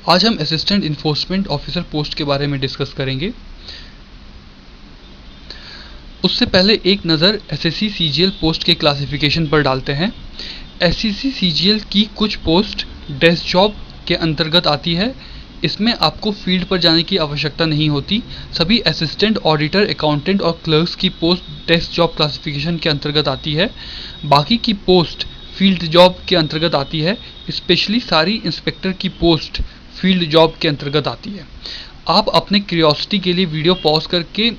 आज हम assistant enforcement officer post के बारे में डिस्कस करेंगे। उससे पहले एक नज़र एसएससी सीजीएल पोस्ट के क्लासिफिकेशन पर डालते हैं। एसएससी सीजीएल की कुछ पोस्ट डेस्क जॉब के अंतर्गत आती है। इसमें आपको फील्ड पर जाने की आवश्यकता नहीं होती। सभी असिस्टेंट ऑडिटर, अकाउंटेंट और क्लर्क्स की पोस्ट डेस्क जॉब क्लासिफिकेशन के अंतर्गत आती है। बाकी की पोस्ट फील्ड जॉब के अंतर्गत आती है। स्पेशली सारी इंस्पेक्टर की पोस्ट फील्ड जॉब के अंतर्गत आती है। आप अपने क्यूरियोसिटी के लिए वीडियो पॉज करके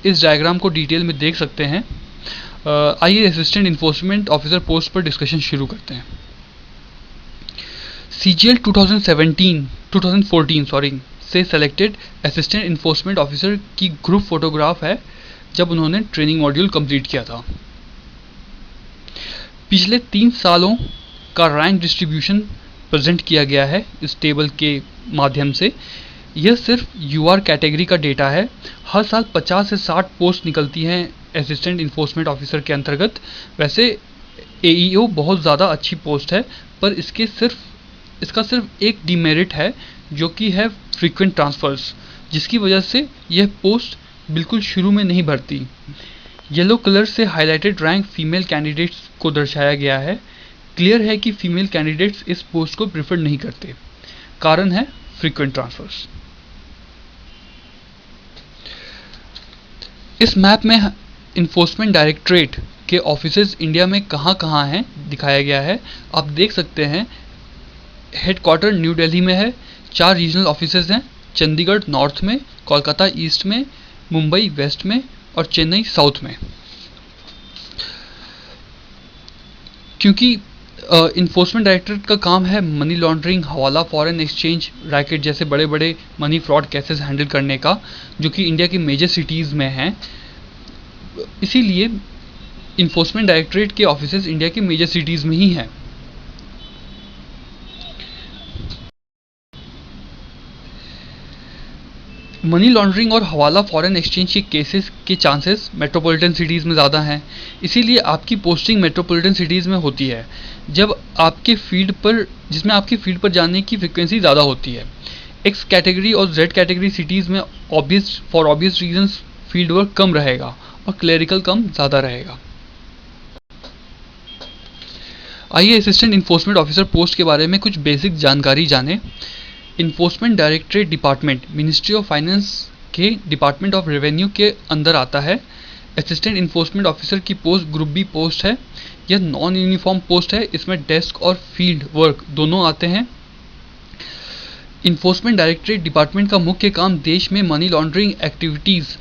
इस डायग्राम को डिटेल में देख सकते हैं। आइए असिस्टेंट इन्फोर्समेंट ऑफिसर पोस्ट पर डिस्कशन शुरू करते हैं। सीजीएल 2014 से सेलेक्टेड असिस्टेंट इन्फोर्समेंट ऑफिसर की ग्रुप फोटोग्राफ है जब उन्होंने ट्रेनिंग मॉड्यूल कंप्लीट किया था। पिछले 3 सालों का रैंक डिस्ट्रीब्यूशन प्रेजेंट किया गया है इस टेबल के माध्यम से। यह सिर्फ यूआर कैटेगरी का डेटा है। हर साल 50 से 60 पोस्ट निकलती हैं असिस्टेंट इन्फोर्समेंट ऑफिसर के अंतर्गत। वैसे एईओ बहुत ज़्यादा अच्छी पोस्ट है, पर इसका सिर्फ एक डिमेरिट है, जो कि है फ्रीक्वेंट ट्रांसफर्स, जिसकी वजह से यह पोस्ट बिल्कुल शुरू में नहीं भरती। येलो कलर से हाईलाइटेड रैंक फीमेल कैंडिडेट्स को दर्शाया गया है। क्लियर है कि फीमेल कैंडिडेट्स इस पोस्ट को प्रेफर नहीं करते। कारण है फ्रीक्वेंट ट्रांसफर्स। इस मैप में इन्फोर्समेंट डायरेक्टरेट के ऑफिसेज इंडिया में कहाँ हैं दिखाया गया है। आप देख सकते हैं हेडक्वार्टर न्यू दिल्ली में है। 4 रीजनल ऑफिसेज हैं, चंडीगढ़ नॉर्थ में, कोलकाता ईस्ट में, मुंबई वेस्ट में और चेन्नई साउथ में। क्योंकि इन्फोर्समेंट डायरेक्टरेट का काम है मनी लॉन्ड्रिंग, हवाला, फॉरेन एक्सचेंज रैकेट जैसे बड़े बड़े मनी फ्रॉड केसेस हैंडल करने का, जो कि इंडिया की मेजर सिटीज़ में हैं। इसीलिए इन्फोर्समेंट डायरेक्टरेट के ऑफिसेज इंडिया की मेजर सिटीज़ में ही हैं। मनी लॉन्ड्रिंग और हवाला फॉरेन एक्सचेंज के केसेस के चांसेस मेट्रोपॉलिटन सिटीज़ में ज़्यादा हैं। इसीलिए आपकी पोस्टिंग मेट्रोपॉलिटन सिटीज़ में होती है, जिसमें आपकी फील्ड पर जाने की फ्रीक्वेंसी ज़्यादा होती है। एक्स कैटेगरी और जेड कैटेगरी सिटीज़ में for obvious reasons field work कम रहेगा और क्लेरिकल कम ज़्यादा रहेगा। आइए असिस्टेंट इन्फोर्समेंट ऑफिसर पोस्ट के बारे में कुछ बेसिक जानकारी जानें। Enforcement directorate department ministry of finance के डिपार्टमेंट ऑफ रेवेन्यू के अंदर आता है। असिस्टेंट इन्फोर्समेंट ऑफिसर की पोस्ट ग्रुप बी पोस्ट है। यह नॉन यूनिफॉर्म पोस्ट है। इसमें डेस्क और फील्ड वर्क दोनों आते हैं। इन्फोर्समेंट डायरेक्टरेट डिपार्टमेंट का मुख्य काम देश में मनी लॉन्ड्रिंग एक्टिविटीज़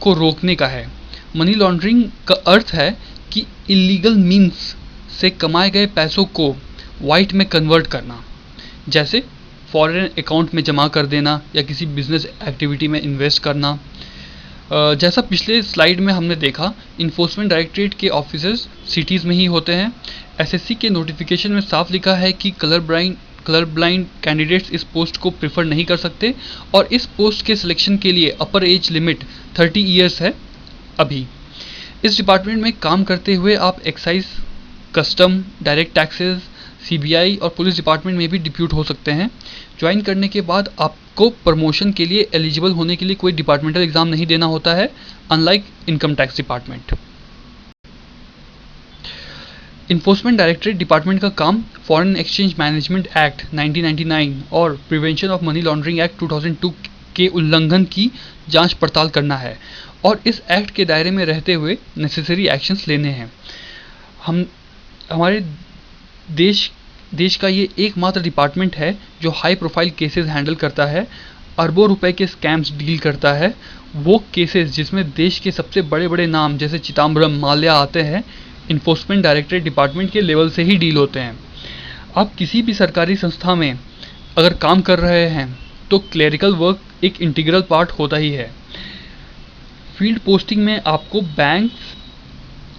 को रोकने का है। मनी लॉन्ड्रिंग का अर्थ है कि इलीगल मीन्स से कमाए गए पैसों को वाइट में कन्वर्ट करना, जैसे फॉरेन अकाउंट में जमा कर देना या किसी बिजनेस एक्टिविटी में इन्वेस्ट करना। जैसा पिछले स्लाइड में हमने देखा, इन्फोर्समेंट डायरेक्टरेट के ऑफिसर्स सिटीज़ में ही होते हैं। एसएससी के नोटिफिकेशन में साफ लिखा है कि कलर ब्लाइंड कैंडिडेट्स इस पोस्ट को प्रेफर नहीं कर सकते, और इस पोस्ट के सिलेक्शन के लिए अपर एज लिमिट 30 ईयर्स है। अभी इस डिपार्टमेंट में काम करते हुए आप excise, custom, direct taxes, CBI और पुलिस डिपार्टमेंट में भी डिप्यूट हो सकते हैं। ज्वाइन करने के बाद आपको प्रमोशन के लिए एलिजिबल होने के लिए कोई डिपार्टमेंटल एग्जाम नहीं देना होता है, unlike income tax department. Enforcement directorate department का काम फॉरेन एक्सचेंज मैनेजमेंट एक्ट 1999 और prevention of money laundering act 2002 के उल्लंघन की जांच पड़ताल करना है, और इस एक्ट के दायरे में रहते हुए नेसेसरी एक्शंस लेने हैं। हमारे देश का ये एकमात्र डिपार्टमेंट है जो हाई प्रोफाइल केसेस हैंडल करता है, अरबों रुपए के स्कैम्स डील करता है। वो केसेस जिसमें देश के सबसे बड़े बड़े नाम जैसे चिदम्बरम, माल्या आते हैं, इन्फोर्समेंट डायरेक्टरेट डिपार्टमेंट के लेवल से ही डील होते हैं। आप किसी भी सरकारी संस्था में अगर काम कर रहे हैं तो क्लेरिकल वर्क एक इंटीग्रल पार्ट होता ही है। फील्ड पोस्टिंग में आपको बैंक,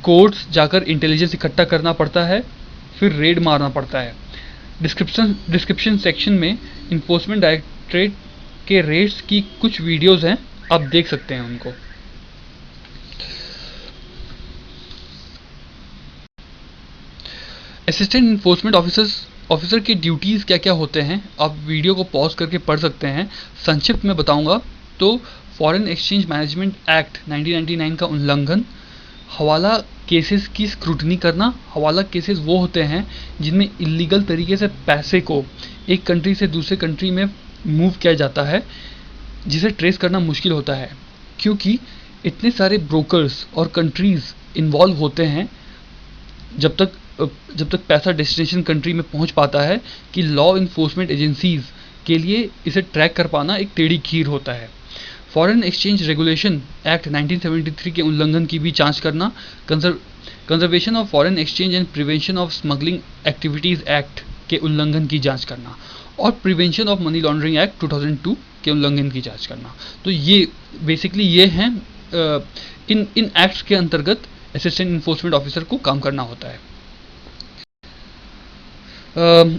कोर्ट्स जाकर इंटेलिजेंस इकट्ठा करना पड़ता है, फिर रेड मारना पड़ता है। डिस्क्रिप्शन सेक्शन में इन्फोर्समेंट डायरेक्टरेट के रेड्स की कुछ वीडियोस हैं, आप देख सकते हैं उनको। असिस्टेंट इन्फोर्समेंट ऑफिसर्स ऑफिसर की ड्यूटीज़ क्या क्या होते हैं, आप वीडियो को पॉज करके पढ़ सकते हैं। संक्षिप्त में बताऊंगा तो फॉरेन एक्सचेंज मैनेजमेंट एक्ट 1999 का उल्लंघन, हवाला केसेस की स्क्रूटनी करना। हवाला केसेस वो होते हैं जिनमें इलीगल तरीके से पैसे को एक कंट्री से दूसरे कंट्री में मूव किया जाता है, जिसे ट्रेस करना मुश्किल होता है क्योंकि इतने सारे ब्रोकर्स और कंट्रीज इन्वॉल्व होते हैं जब तक पैसा डेस्टिनेशन कंट्री में पहुंच पाता है कि लॉ इन्फोर्समेंट एजेंसीज के लिए इसे ट्रैक कर पाना एक टेढ़ी खीर होता है। फॉरेन एक्सचेंज रेगुलेशन एक्ट 1973 के उल्लंघन की भी जांच करना, conservation of foreign exchange and prevention of smuggling activities act के उल्लंघन की जांच करना, और prevention of money laundering act 2002 के उल्लंघन की जांच करना। तो ये बेसिकली ये हैं इन एक्ट्स के अंतर्गत असिस्टेंट इन्फोर्समेंट ऑफिसर को काम करना होता है।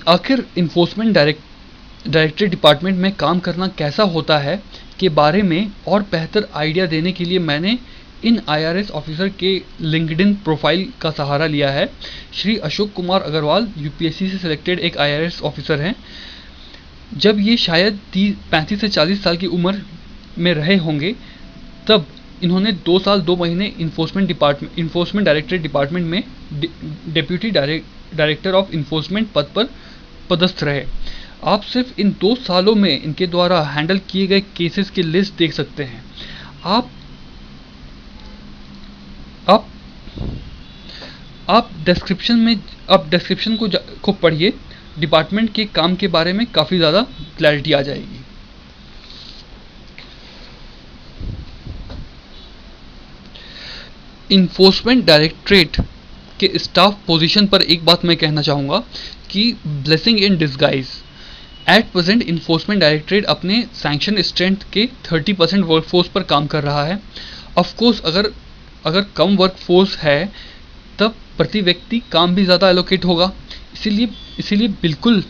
आखिर इन्फोर्समेंट डायरेक्टरेट डिपार्टमेंट में काम करना कैसा होता है के बारे में और बेहतर आइडिया देने के लिए मैंने इन IRS ऑफिसर के लिंक्डइन प्रोफाइल का सहारा लिया है। श्री अशोक कुमार अग्रवाल UPSC से सिलेक्टेड एक IRS ऑफिसर हैं। जब ये शायद 35 से 40 साल की उम्र में रहे होंगे तब इन्होंने 2 साल 2 महीने इन्फोर्समेंट डायरेक्टरेट डिपार्टमेंट में डेप्यूटी डायरेक्टर ऑफ इन्फोर्समेंट पद पर पदस्थ रहे। आप सिर्फ इन 2 सालों में इनके द्वारा हैंडल किए गए केसेस की लिस्ट देख सकते हैं। आप डिस्क्रिप्शन को पढ़िए, डिपार्टमेंट के काम के बारे में काफ़ी ज़्यादा क्लैरिटी आ जाएगी। इन्फोर्समेंट डायरेक्टरेट के स्टाफ पोजीशन पर एक बात मैं कहना चाहूँगा कि blessing in disguise. At present enforcement directorate अपने सैंक्शन स्ट्रेंथ के 30% वर्कफोर्स पर काम कर रहा है। ऑफकोर्स अगर कम वर्कफोर्स है तब प्रति व्यक्ति काम भी ज़्यादा एलोकेट होगा, इसीलिए बिल्कुल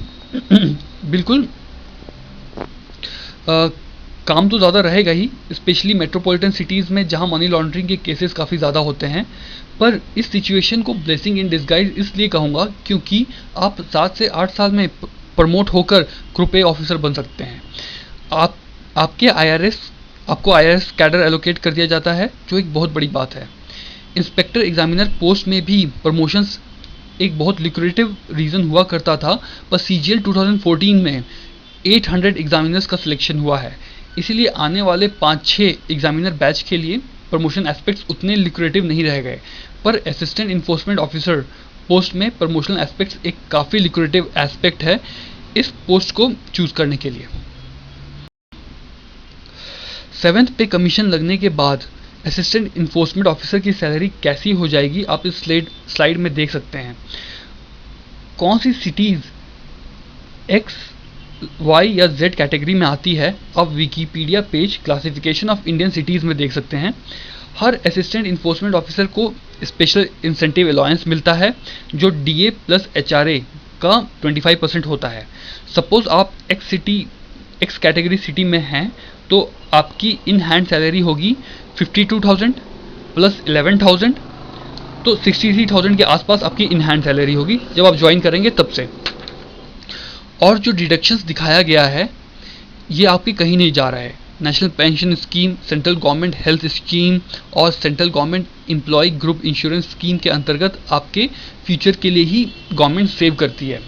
काम तो ज़्यादा रहेगा ही, स्पेशली मेट्रोपॉलिटन सिटीज़ में जहाँ मनी लॉन्ड्रिंग के केसेस काफ़ी ज़्यादा होते हैं। पर इस सिचुएशन को ब्लेसिंग इन डिस्गाइज इसलिए कहूँगा क्योंकि आप 7 से 8 साल में प्रमोट होकर ग्रुप ए ऑफिसर बन सकते हैं। आपको IRS कैडर एलोकेट कर दिया जाता है, जो एक बहुत बड़ी बात है। इंस्पेक्टर एग्जामिनर पोस्ट में भी प्रमोशंस एक बहुत लिक्रेटिव रीज़न हुआ करता था, पर CGL 2014 में 800 एग्जामिनर्स का सिलेक्शन हुआ है, इसीलिए आने वाले 5-6 एग्जामिनर बैच के लिए प्रमोशन एस्पेक्ट्स उतने लिक्रेटिव नहीं रह गए। पर असिस्टेंट इन्फोर्समेंट ऑफिसर पोस्ट में प्रमोशनल एस्पेक्ट्स एक काफ़ी लिक्रेटिव एस्पेक्ट है इस पोस्ट को चूज करने के लिए। 7th पे कमीशन लगने के बाद असिस्टेंट इन्फोर्समेंट ऑफिसर की सैलरी कैसी हो जाएगी आप इस स्लाइड में देख सकते हैं। कौन सी सिटीज़ X, Y या Z कैटेगरी में आती है आप Wikipedia page classification of Indian cities में देख सकते हैं। हर असिस्टेंट इन्फोर्समेंट ऑफिसर को स्पेशल इंसेंटिव अलाउंस मिलता है जो DA प्लस HRA का 25% होता है। सपोज आप X कैटेगरी सिटी में हैं तो आपकी इन हैंड सैलरी होगी 52,000 प्लस 11,000, तो 63,000 के आसपास आपकी इन हैंड सैलरी होगी जब आप ज्वाइन करेंगे तब से। और जो डिडक्शंस दिखाया गया है ये आपकी कहीं नहीं जा रहा है। National pension scheme, central government health scheme और central government employ group insurance scheme के अंतर्गत आपके फ्यूचर के लिए ही गवर्नमेंट सेव करती है।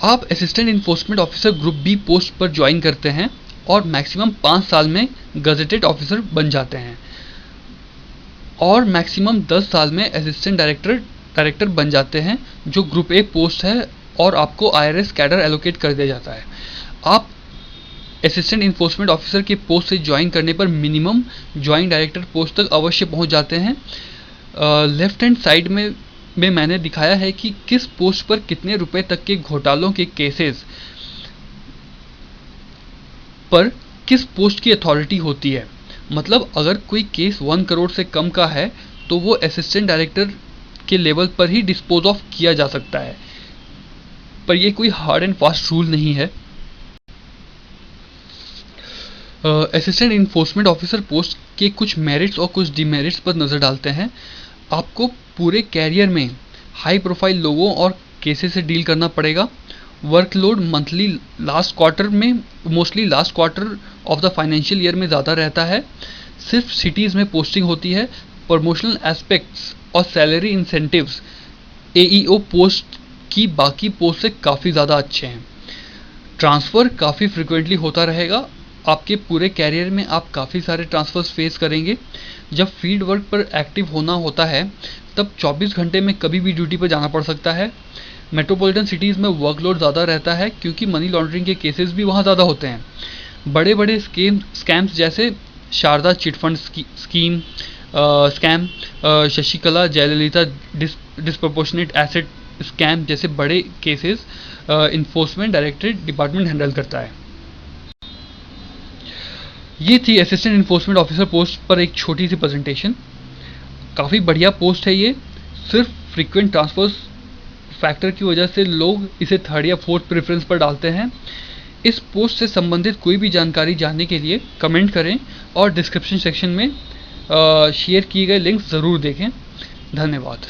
आप assistant enforcement officer group B post पर ज्वाइन करते हैं और मैक्सिमम 5 साल में गजेटेड ऑफिसर बन जाते हैं और मैक्सिमम 10 साल में असिस्टेंट डायरेक्टर बन जाते हैं जो ग्रुप ए पोस्ट है और आपको IRS कैडर एलोकेट कर दिया जाता है। आप असिस्टेंट इन्फोर्समेंट ऑफिसर के पोस्ट से ज्वाइन करने पर मिनिमम ज्वाइंट डायरेक्टर पोस्ट तक अवश्य पहुंच जाते हैं। लेफ्ट हैंड साइड में मैंने दिखाया है कि किस पोस्ट पर कितने रुपए तक के घोटालों के केसेस पर किस पोस्ट की अथॉरिटी होती है। मतलब अगर कोई केस 1 करोड़ से कम का है तो वो असिस्टेंट डायरेक्टर के लेवल पर ही डिस्पोज ऑफ किया जा सकता है, पर ये कोई हार्ड एंड फास्ट रूल नहीं है। असिस्टेंट इन्फोर्समेंट ऑफिसर पोस्ट के कुछ मेरिट्स और कुछ डिमेरिट्स पर नज़र डालते हैं। आपको पूरे कैरियर में हाई प्रोफाइल लोगों और केसेस से डील करना पड़ेगा। वर्कलोड मंथली लास्ट क्वार्टर में, mostly last quarter of the financial year में ज़्यादा रहता है। सिर्फ सिटीज़ में पोस्टिंग होती है। प्रमोशनल एस्पेक्ट्स और सैलरी इंसेंटिव्स एईओ पोस्ट की बाकी पोस्ट से काफ़ी ज़्यादा अच्छे हैं। ट्रांसफ़र काफ़ी फ्रिक्वेंटली होता रहेगा। आपके पूरे कैरियर में आप काफ़ी सारे ट्रांसफ़र्स फेस करेंगे। जब फील्ड वर्क पर एक्टिव होना होता है तब 24 घंटे में कभी भी ड्यूटी पर जाना पड़ सकता है। मेट्रोपॉलिटन सिटीज़ में वर्कलोड ज़्यादा रहता है क्योंकि मनी लॉन्ड्रिंग के केसेस भी वहाँ ज़्यादा होते हैं। बड़े बड़े स्कैम्स जैसे Sharda chit fund scheme scam, Sasikala Jayalalithaa disproportionate asset scam जैसे बड़े cases enforcement directorate department handle करता है। ये थी असिस्टेंट इन्फोर्समेंट ऑफिसर पोस्ट पर एक छोटी सी प्रेजेंटेशन। काफ़ी बढ़िया पोस्ट है ये। सिर्फ फ्रीक्वेंट ट्रांसफर्स फैक्टर की वजह से लोग इसे थर्ड या फोर्थ प्रेफरेंस पर डालते हैं। इस पोस्ट से संबंधित कोई भी जानकारी जानने के लिए कमेंट करें और डिस्क्रिप्शन सेक्शन में शेयर किए गए लिंक्स ज़रूर देखें। धन्यवाद।